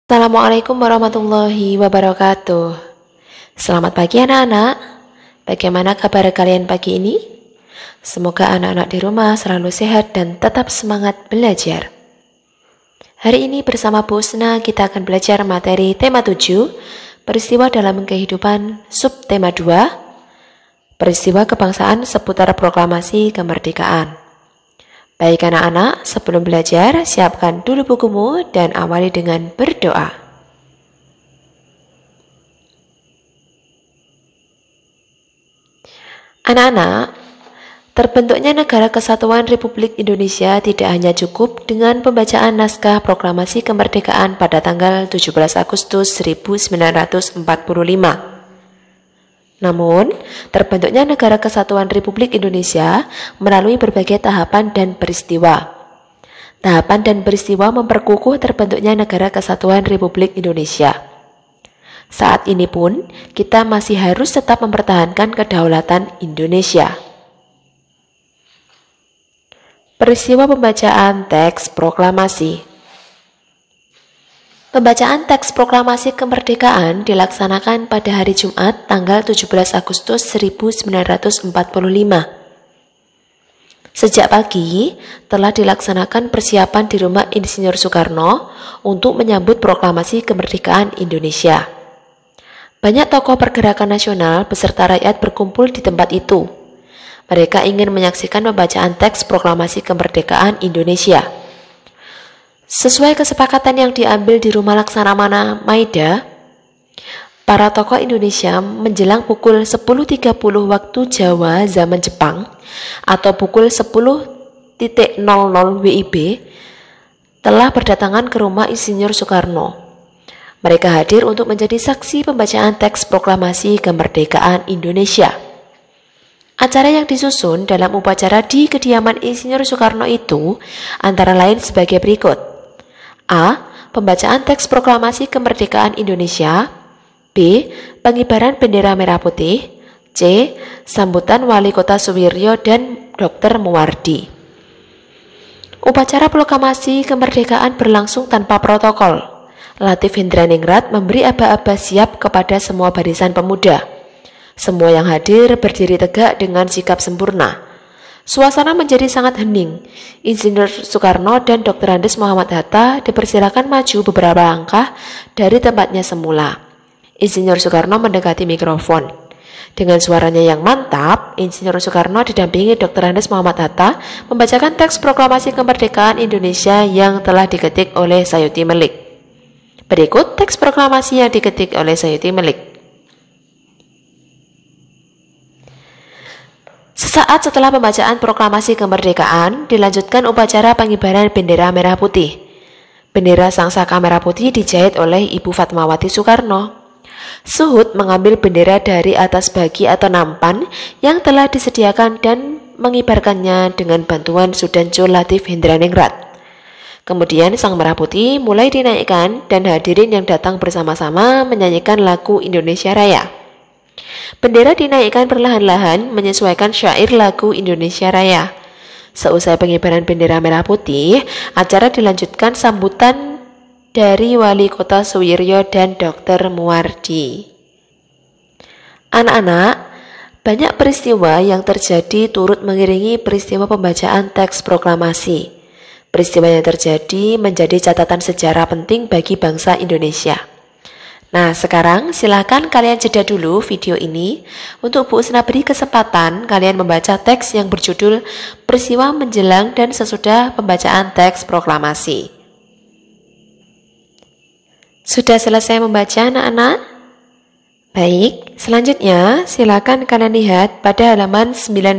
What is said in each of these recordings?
Assalamualaikum warahmatullahi wabarakatuh. Selamat pagi anak-anak. Bagaimana kabar kalian pagi ini? Semoga anak-anak di rumah selalu sehat dan tetap semangat belajar. Hari ini bersama Bu Husna kita akan belajar materi tema 7, peristiwa dalam kehidupan, subtema 2, peristiwa kebangsaan seputar proklamasi kemerdekaan. Baik anak-anak, sebelum belajar, siapkan dulu bukumu dan awali dengan berdoa. Anak-anak, terbentuknya Negara Kesatuan Republik Indonesia tidak hanya cukup dengan pembacaan naskah proklamasi kemerdekaan pada tanggal 17 Agustus 1945. Namun, terbentuknya Negara Kesatuan Republik Indonesia melalui berbagai tahapan dan peristiwa. Tahapan dan peristiwa memperkukuh terbentuknya Negara Kesatuan Republik Indonesia. Saat ini pun, kita masih harus tetap mempertahankan kedaulatan Indonesia. Peristiwa pembacaan teks proklamasi. Pembacaan teks proklamasi kemerdekaan dilaksanakan pada hari Jumat tanggal 17 Agustus 1945. Sejak pagi telah dilaksanakan persiapan di rumah Insinyur Soekarno untuk menyambut proklamasi kemerdekaan Indonesia. Banyak tokoh pergerakan nasional beserta rakyat berkumpul di tempat itu. Mereka ingin menyaksikan pembacaan teks proklamasi kemerdekaan Indonesia. Sesuai kesepakatan yang diambil di Rumah Laksamana Maida, para tokoh Indonesia menjelang pukul 10.30 waktu Jawa zaman Jepang atau pukul 10.00 WIB telah berdatangan ke rumah Insinyur Soekarno. Mereka hadir untuk menjadi saksi pembacaan teks proklamasi kemerdekaan Indonesia. Acara yang disusun dalam upacara di kediaman Insinyur Soekarno itu antara lain sebagai berikut. A. Pembacaan teks proklamasi kemerdekaan Indonesia. B. Pengibaran bendera merah putih. C. Sambutan Wali Kota Suwiryo dan Dr. Muwardi. Upacara proklamasi kemerdekaan berlangsung tanpa protokol. Latif Hendraningrat memberi aba-aba siap kepada semua barisan pemuda. Semua yang hadir berdiri tegak dengan sikap sempurna. Suasana menjadi sangat hening. Insinyur Soekarno dan Dr. Andes Muhammad Hatta dipersilakan maju beberapa langkah dari tempatnya semula. Insinyur Soekarno mendekati mikrofon. Dengan suaranya yang mantap, Insinyur Soekarno didampingi Dr. Andes Muhammad Hatta membacakan teks proklamasi kemerdekaan Indonesia yang telah diketik oleh Sayuti Melik. Berikut teks proklamasi yang diketik oleh Sayuti Melik. Sesaat setelah pembacaan proklamasi kemerdekaan, dilanjutkan upacara pengibaran bendera merah putih. Bendera sang saka merah putih dijahit oleh Ibu Fatmawati Soekarno. Suhud mengambil bendera dari atas bagi atau nampan yang telah disediakan dan mengibarkannya dengan bantuan Sudanjo Latif Hendraningrat. Kemudian sang merah putih mulai dinaikkan dan hadirin yang datang bersama-sama menyanyikan lagu Indonesia Raya. Bendera dinaikkan perlahan-lahan menyesuaikan syair lagu Indonesia Raya. Seusai pengibaran bendera merah putih, acara dilanjutkan sambutan dari Wali Kota Suwiryo dan Dr. Muwardi. Anak-anak, banyak peristiwa yang terjadi turut mengiringi peristiwa pembacaan teks proklamasi. Peristiwa yang terjadi menjadi catatan sejarah penting bagi bangsa Indonesia. Nah, sekarang silakan kalian jeda dulu video ini untuk Bu Husna beri kesempatan kalian membaca teks yang berjudul Peristiwa Menjelang dan Sesudah Pembacaan Teks Proklamasi. Sudah selesai membaca anak-anak? Baik, selanjutnya silakan kalian lihat pada halaman 92.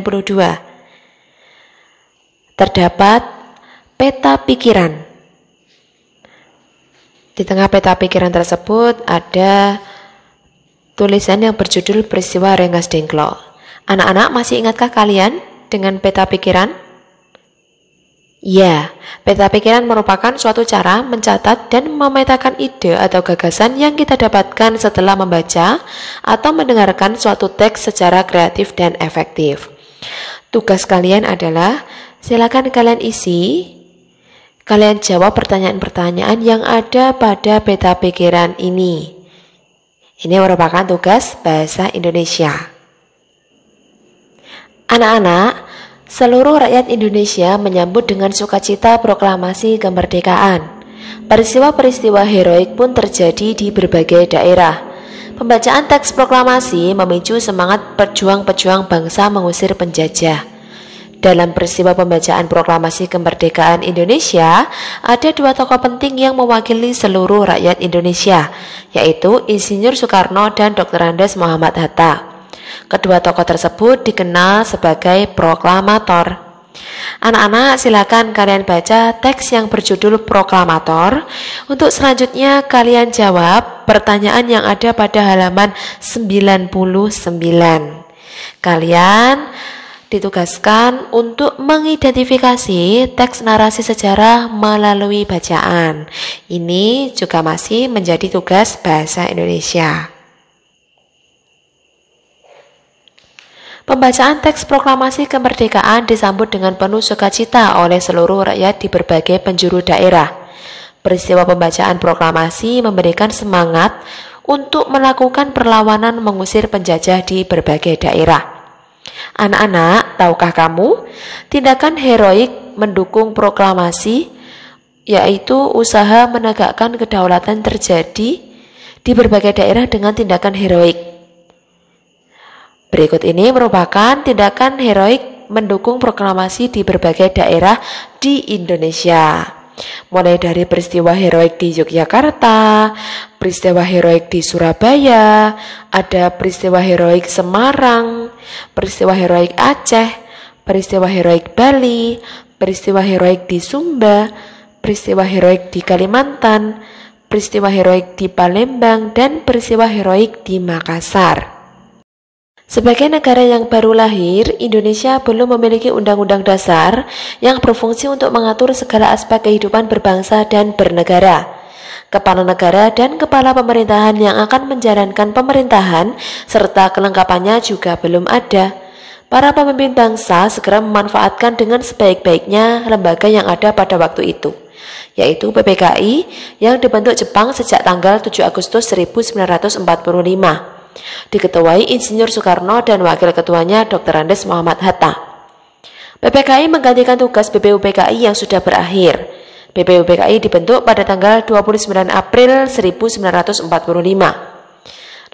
Terdapat peta pikiran. Di tengah peta pikiran tersebut ada tulisan yang berjudul Peristiwa Rengas Dengklok. Anak-anak masih ingatkah kalian dengan peta pikiran? Ya, peta pikiran merupakan suatu cara mencatat dan memetakan ide atau gagasan yang kita dapatkan setelah membaca atau mendengarkan suatu teks secara kreatif dan efektif. Tugas kalian adalah silakan kalian isi Kalian jawab pertanyaan-pertanyaan yang ada pada peta pikiran ini. Ini merupakan tugas bahasa Indonesia. Anak-anak, seluruh rakyat Indonesia menyambut dengan sukacita proklamasi kemerdekaan. Peristiwa-peristiwa heroik pun terjadi di berbagai daerah. Pembacaan teks proklamasi memicu semangat pejuang-pejuang bangsa mengusir penjajah. Dalam peristiwa pembacaan proklamasi kemerdekaan Indonesia, ada dua tokoh penting yang mewakili seluruh rakyat Indonesia, yaitu Insinyur Soekarno dan Dr. Andes Muhammad Hatta. Kedua tokoh tersebut dikenal sebagai proklamator. Anak-anak, silakan kalian baca teks yang berjudul proklamator. Untuk selanjutnya kalian jawab pertanyaan yang ada pada halaman 99. Kalian ditugaskan untuk mengidentifikasi teks narasi sejarah melalui bacaan. Ini juga masih menjadi tugas bahasa Indonesia. Pembacaan teks proklamasi kemerdekaan disambut dengan penuh sukacita oleh seluruh rakyat di berbagai penjuru daerah. Peristiwa pembacaan proklamasi memberikan semangat untuk melakukan perlawanan mengusir penjajah di berbagai daerah. Anak-anak, tahukah kamu, tindakan heroik mendukung proklamasi, yaitu usaha menegakkan kedaulatan terjadi di berbagai daerah dengan tindakan heroik. Berikut ini merupakan tindakan heroik mendukung proklamasi di berbagai daerah di Indonesia. Mulai dari peristiwa heroik di Yogyakarta, peristiwa heroik di Surabaya, ada peristiwa heroik Semarang, peristiwa heroik Aceh, peristiwa heroik Bali, peristiwa heroik di Sumba, peristiwa heroik di Kalimantan, peristiwa heroik di Palembang, dan peristiwa heroik di Makassar. Sebagai negara yang baru lahir, Indonesia belum memiliki undang-undang dasar yang berfungsi untuk mengatur segala aspek kehidupan berbangsa dan bernegara. Kepala negara dan kepala pemerintahan yang akan menjalankan pemerintahan serta kelengkapannya juga belum ada. Para pemimpin bangsa segera memanfaatkan dengan sebaik-baiknya lembaga yang ada pada waktu itu, yaitu PPKI yang dibentuk Jepang sejak tanggal 7 Agustus 1945. Diketuai Insinyur Soekarno dan wakil ketuanya Dr. Andes Muhammad Hatta. PPKI menggantikan tugas BPUPKI yang sudah berakhir. BPUPKI dibentuk pada tanggal 29 April 1945.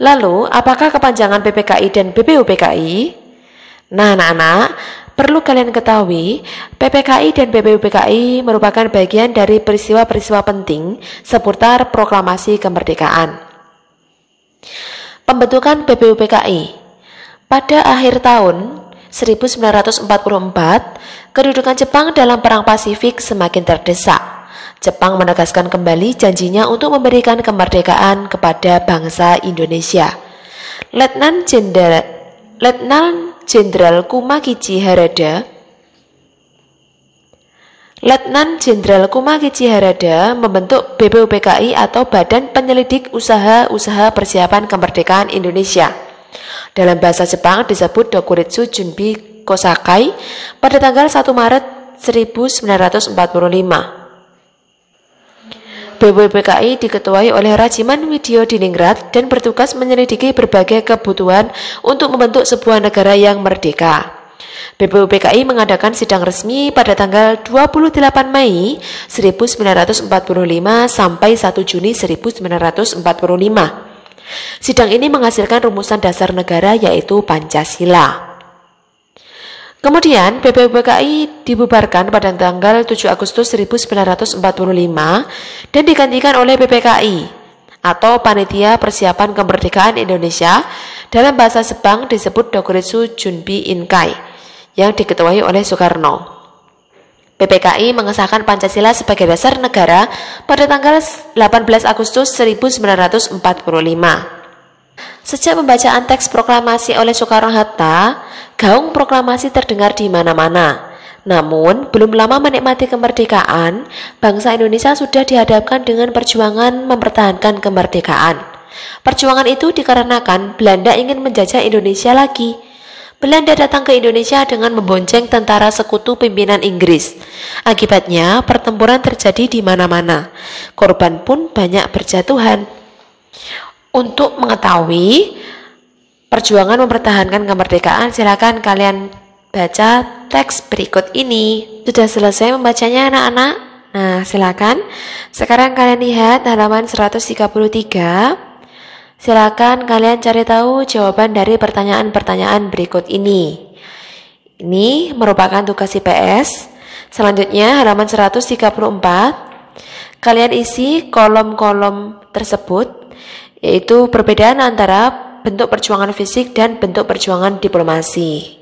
Lalu, apakah kepanjangan PPKI dan BPUPKI? Nah, anak-anak, perlu kalian ketahui, PPKI dan BPUPKI merupakan bagian dari peristiwa-peristiwa penting seputar proklamasi kemerdekaan. Pembentukan BPUPKI. Pada akhir tahun 1944, kedudukan Jepang dalam Perang Pasifik semakin terdesak. Jepang menegaskan kembali janjinya untuk memberikan kemerdekaan kepada bangsa Indonesia. Letnan Jenderal Kumakichi Harada membentuk BPUPKI atau Badan Penyelidik Usaha-Usaha Persiapan Kemerdekaan Indonesia. Dalam bahasa Jepang disebut Dokuritsu Junbi Kosakai pada tanggal 1 Maret 1945. BPUPKI diketuai oleh Rajiman Widyodiningrat dan bertugas menyelidiki berbagai kebutuhan untuk membentuk sebuah negara yang merdeka. BPUPKI mengadakan sidang resmi pada tanggal 28 Mei 1945 sampai 1 Juni 1945. Sidang ini menghasilkan rumusan dasar negara yaitu Pancasila. Kemudian BPUPKI dibubarkan pada tanggal 7 Agustus 1945 dan digantikan oleh PPKI atau Panitia Persiapan Kemerdekaan Indonesia, dalam bahasa Jepang disebut Dokuritsu Junbi Inkai, yang diketuai oleh Soekarno. PPKI mengesahkan Pancasila sebagai dasar negara pada tanggal 18 Agustus 1945. Sejak pembacaan teks proklamasi oleh Soekarno-Hatta, gaung proklamasi terdengar di mana-mana. Namun, belum lama menikmati kemerdekaan, bangsa Indonesia sudah dihadapkan dengan perjuangan mempertahankan kemerdekaan. Perjuangan itu dikarenakan Belanda ingin menjajah Indonesia lagi. Belanda datang ke Indonesia dengan membonceng tentara sekutu pimpinan Inggris. Akibatnya, pertempuran terjadi di mana-mana. Korban pun banyak berjatuhan. Untuk mengetahui perjuangan mempertahankan kemerdekaan, silakan kalian baca teks berikut ini. Sudah selesai membacanya anak-anak? Nah, silakan. Sekarang kalian lihat halaman 133. Silakan kalian cari tahu jawaban dari pertanyaan-pertanyaan berikut ini. Ini merupakan tugas IPS. Selanjutnya halaman 134. Kalian isi kolom-kolom tersebut, yaitu perbedaan antara bentuk perjuangan fisik dan bentuk perjuangan diplomasi.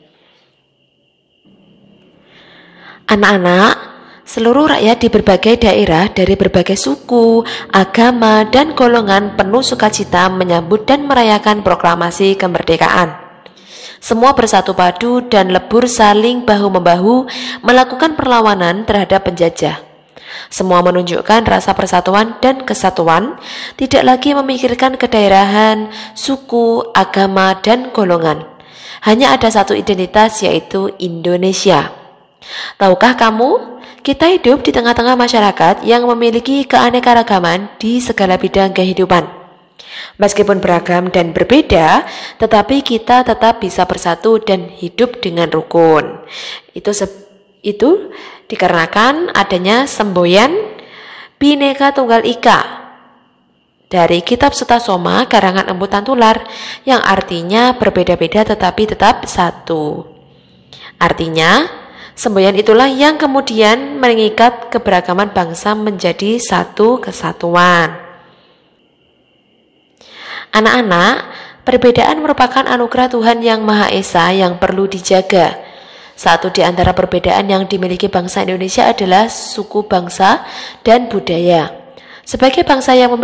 Anak-anak, seluruh rakyat di berbagai daerah dari berbagai suku, agama, dan golongan penuh sukacita menyambut dan merayakan proklamasi kemerdekaan. Semua bersatu padu dan lebur saling bahu-membahu melakukan perlawanan terhadap penjajah. Semua menunjukkan rasa persatuan dan kesatuan, tidak lagi memikirkan kedaerahan, suku, agama, dan golongan. Hanya ada satu identitas, yaitu Indonesia. Tahukah kamu? Kita hidup di tengah-tengah masyarakat yang memiliki keanekaragaman di segala bidang kehidupan. Meskipun beragam dan berbeda, tetapi kita tetap bisa bersatu dan hidup dengan rukun. Itu dikarenakan adanya semboyan Bhinneka Tunggal Ika dari Kitab Sutasoma karangan Empu Tantular, yang artinya berbeda-beda tetapi tetap satu. Artinya, semboyan itulah yang kemudian mengikat keberagaman bangsa menjadi satu kesatuan. Anak-anak, perbedaan merupakan anugerah Tuhan Yang Maha Esa yang perlu dijaga. Satu di antara perbedaan yang dimiliki bangsa Indonesia adalah suku bangsa dan budaya. Sebagai bangsa yang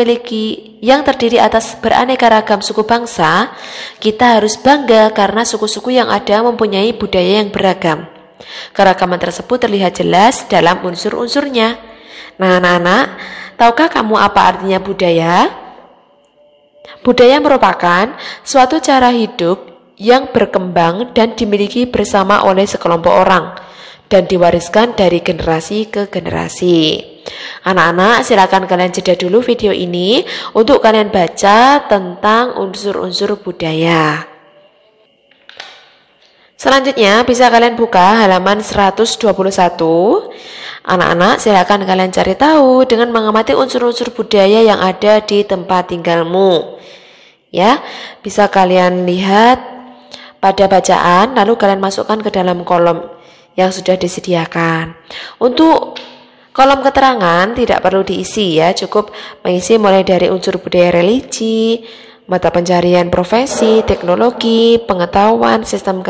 terdiri atas beraneka ragam suku bangsa, kita harus bangga karena suku-suku yang ada mempunyai budaya yang beragam. Keragaman tersebut terlihat jelas dalam unsur-unsurnya. Nah, anak-anak, tahukah kamu apa artinya budaya? Budaya merupakan suatu cara hidup yang berkembang dan dimiliki bersama oleh sekelompok orang dan diwariskan dari generasi ke generasi. Anak-anak, silakan kalian jeda dulu video ini untuk kalian baca tentang unsur-unsur budaya. Selanjutnya bisa kalian buka halaman 121. Anak-anak, silakan kalian cari tahu dengan mengamati unsur-unsur budaya yang ada di tempat tinggalmu. Ya, bisa kalian lihat pada bacaan lalu kalian masukkan ke dalam kolom yang sudah disediakan. Untuk kolom keterangan tidak perlu diisi ya, cukup mengisi mulai dari unsur budaya religi, mata pencarian profesi, teknologi, pengetahuan, sistem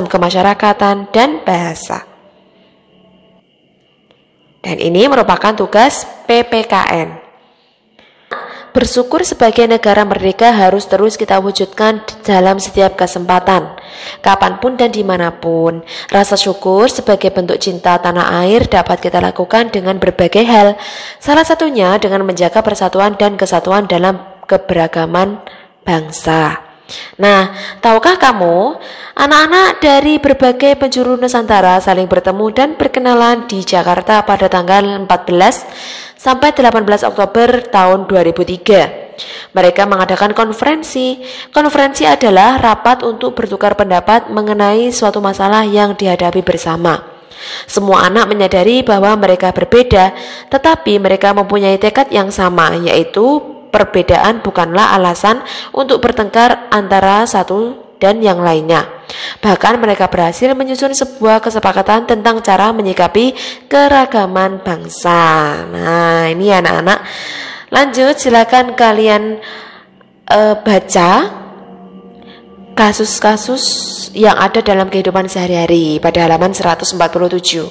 kemasyarakatan, dan bahasa. Dan ini merupakan tugas PPKN. Bersyukur sebagai negara merdeka harus terus kita wujudkan dalam setiap kesempatan, kapanpun dan dimanapun. Rasa syukur sebagai bentuk cinta tanah air dapat kita lakukan dengan berbagai hal, salah satunya dengan menjaga persatuan dan kesatuan dalam keberagaman bangsa. Nah, tahukah kamu, anak-anak dari berbagai penjuru Nusantara saling bertemu dan berkenalan di Jakarta pada tanggal 14 sampai 18 Oktober tahun 2003. Mereka mengadakan konferensi. Konferensi adalah rapat untuk bertukar pendapat mengenai suatu masalah yang dihadapi bersama. Semua anak menyadari bahwa mereka berbeda, tetapi mereka mempunyai tekad yang sama, yaitu perbedaan bukanlah alasan untuk bertengkar antara satu dan yang lainnya. Bahkan mereka berhasil menyusun sebuah kesepakatan tentang cara menyikapi keragaman bangsa. Nah, ini anak-anak. Lanjut, silakan kalian baca kasus-kasus yang ada dalam kehidupan sehari-hari pada halaman 147.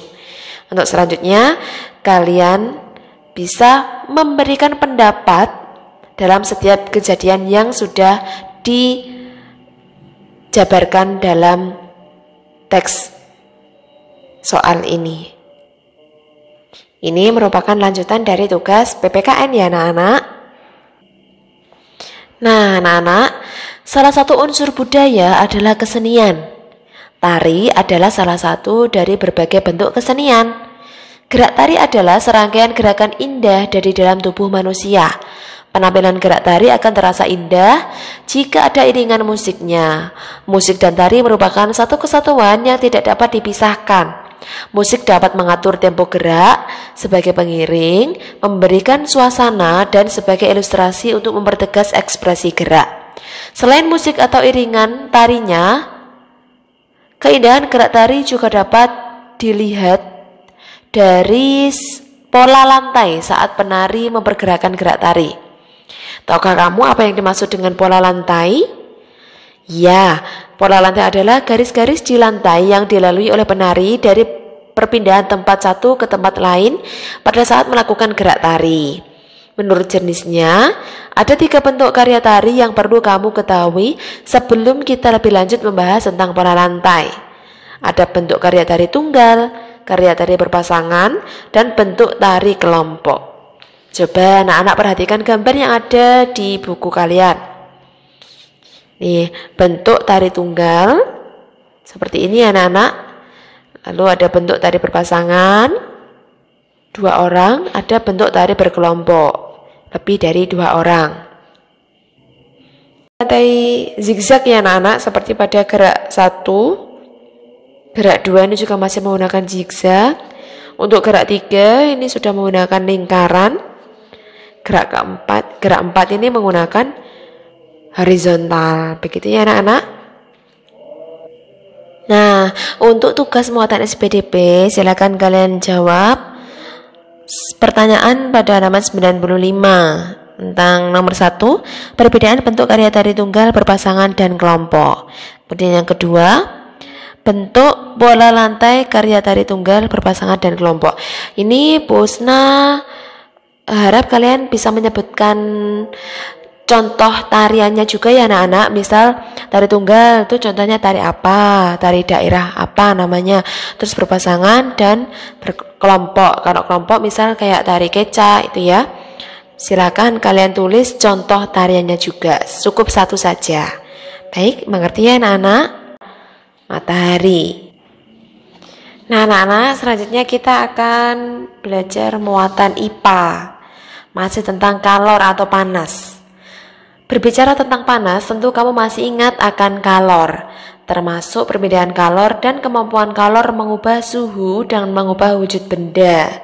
Untuk selanjutnya, kalian bisa memberikan pendapat dalam setiap kejadian yang sudah dijabarkan dalam teks soal ini. Ini merupakan lanjutan dari tugas PPKN ya anak-anak. Nah anak-anak, salah satu unsur budaya adalah kesenian. Tari adalah salah satu dari berbagai bentuk kesenian. Gerak tari adalah serangkaian gerakan indah dari dalam tubuh manusia. Penampilan gerak tari akan terasa indah jika ada iringan musiknya. Musik dan tari merupakan satu kesatuan yang tidak dapat dipisahkan. Musik dapat mengatur tempo gerak sebagai pengiring, memberikan suasana, dan sebagai ilustrasi untuk mempertegas ekspresi gerak. Selain musik atau iringan tarinya, keindahan gerak tari juga dapat dilihat dari pola lantai saat penari mempergerakan gerak tari. Tahukah kamu apa yang dimaksud dengan pola lantai? Ya, pola lantai adalah garis-garis di lantai yang dilalui oleh penari dari perpindahan tempat satu ke tempat lain pada saat melakukan gerak tari. Menurut jenisnya, ada 3 bentuk karya tari yang perlu kamu ketahui sebelum kita lebih lanjut membahas tentang pola lantai. Ada bentuk karya tari tunggal, karya tari berpasangan, dan bentuk tari kelompok. Coba anak-anak perhatikan gambar yang ada di buku kalian. Nih, bentuk tari tunggal seperti ini anak-anak. Lalu ada bentuk tari berpasangan, 2 orang, ada bentuk tari berkelompok, lebih dari 2 orang. Lantai zigzag ya anak-anak, seperti pada gerak 1, gerak 2 ini juga masih menggunakan zigzag. Untuk gerak 3 ini sudah menggunakan lingkaran. Gerak 4 ini menggunakan horizontal. Begitu ya anak-anak. Nah, untuk tugas muatan SPDP, silakan kalian jawab pertanyaan pada halaman 95 tentang nomor 1, perbedaan bentuk karya tari tunggal, berpasangan, dan kelompok. Kemudian yang kedua, bentuk pola lantai karya tari tunggal, berpasangan, dan kelompok. Ini Bu Husna harap kalian bisa menyebutkan contoh tariannya juga ya anak-anak. Misal tari tunggal itu contohnya tari apa, tari daerah apa namanya, terus berpasangan dan berkelompok. Kalau kelompok misal kayak tari keca itu ya, silakan kalian tulis contoh tariannya juga, cukup 1 saja. Baik, mengerti ya anak-anak? Matahari. Nah anak-anak, selanjutnya kita akan belajar muatan IPA, masih tentang kalor atau panas. Berbicara tentang panas, tentu kamu masih ingat akan kalor, termasuk perbedaan kalor dan kemampuan kalor mengubah suhu dan mengubah wujud benda.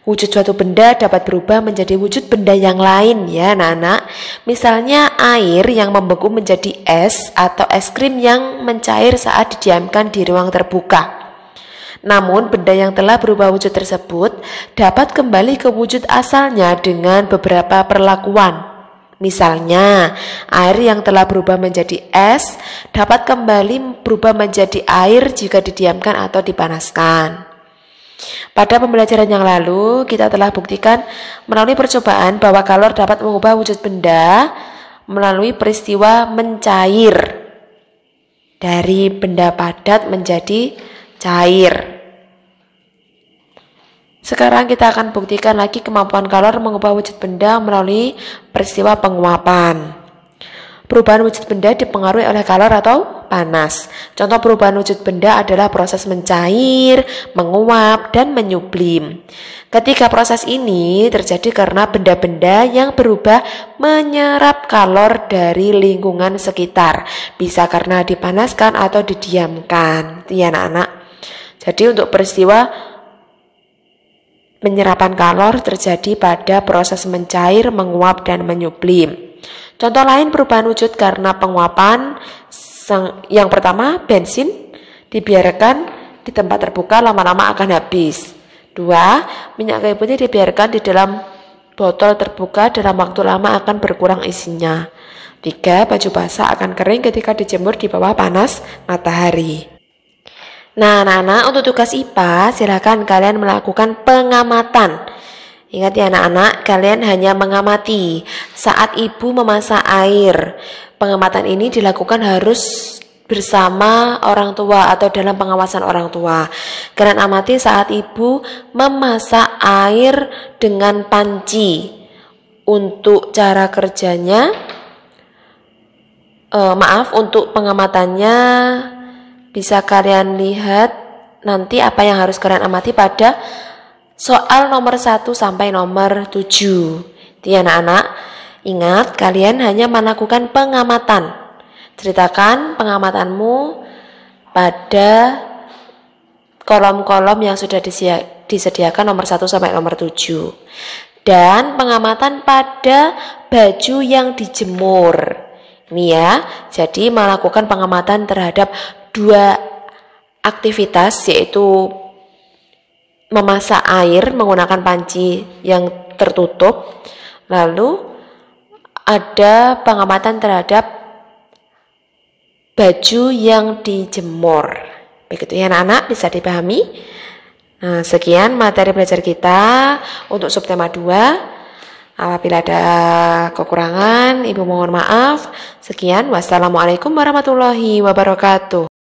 Wujud suatu benda dapat berubah menjadi wujud benda yang lain ya anak-anak. Misalnya air yang membeku menjadi es atau es krim yang mencair saat didiamkan di ruang terbuka. Namun benda yang telah berubah wujud tersebut dapat kembali ke wujud asalnya dengan beberapa perlakuan. Misalnya, air yang telah berubah menjadi es dapat kembali berubah menjadi air jika didiamkan atau dipanaskan. Pada pembelajaran yang lalu, kita telah buktikan melalui percobaan bahwa kalor dapat mengubah wujud benda melalui peristiwa mencair dari benda padat menjadi cair. Sekarang kita akan buktikan lagi kemampuan kalor mengubah wujud benda melalui peristiwa penguapan. Perubahan wujud benda dipengaruhi oleh kalor atau panas. Contoh perubahan wujud benda adalah proses mencair, menguap, dan menyublim. Ketika proses ini terjadi karena benda-benda yang berubah menyerap kalor dari lingkungan sekitar. Bisa karena dipanaskan atau didiamkan. Itu ya anak-anak. Jadi untuk peristiwa penyerapan kalor terjadi pada proses mencair, menguap, dan menyublim. Contoh lain perubahan wujud karena penguapan. Yang pertama, bensin dibiarkan di tempat terbuka lama-lama akan habis. 2, minyak kayu putih dibiarkan di dalam botol terbuka dalam waktu lama akan berkurang isinya. 3, baju basah akan kering ketika dijemur di bawah panas matahari. Nah anak-anak, untuk tugas IPA silakan kalian melakukan pengamatan. Ingat ya anak-anak, kalian hanya mengamati saat ibu memasak air. Pengamatan ini dilakukan harus bersama orang tua atau dalam pengawasan orang tua. Kalian amati saat ibu memasak air dengan panci. Untuk cara kerjanya, untuk pengamatannya bisa kalian lihat nanti apa yang harus kalian amati pada soal nomor 1 sampai nomor 7. Jadi anak-anak, ingat kalian hanya melakukan pengamatan. Ceritakan pengamatanmu pada kolom-kolom yang sudah disediakan nomor 1 sampai nomor 7. Dan pengamatan pada baju yang dijemur. Ini ya, jadi melakukan pengamatan terhadap 2 aktivitas, yaitu memasak air menggunakan panci yang tertutup. Lalu ada pengamatan terhadap baju yang dijemur. Begitu ya anak-anak, bisa dipahami? Nah, sekian materi belajar kita untuk subtema 2. Apabila ada kekurangan, Ibu mohon maaf. Sekian, wassalamualaikum warahmatullahi wabarakatuh.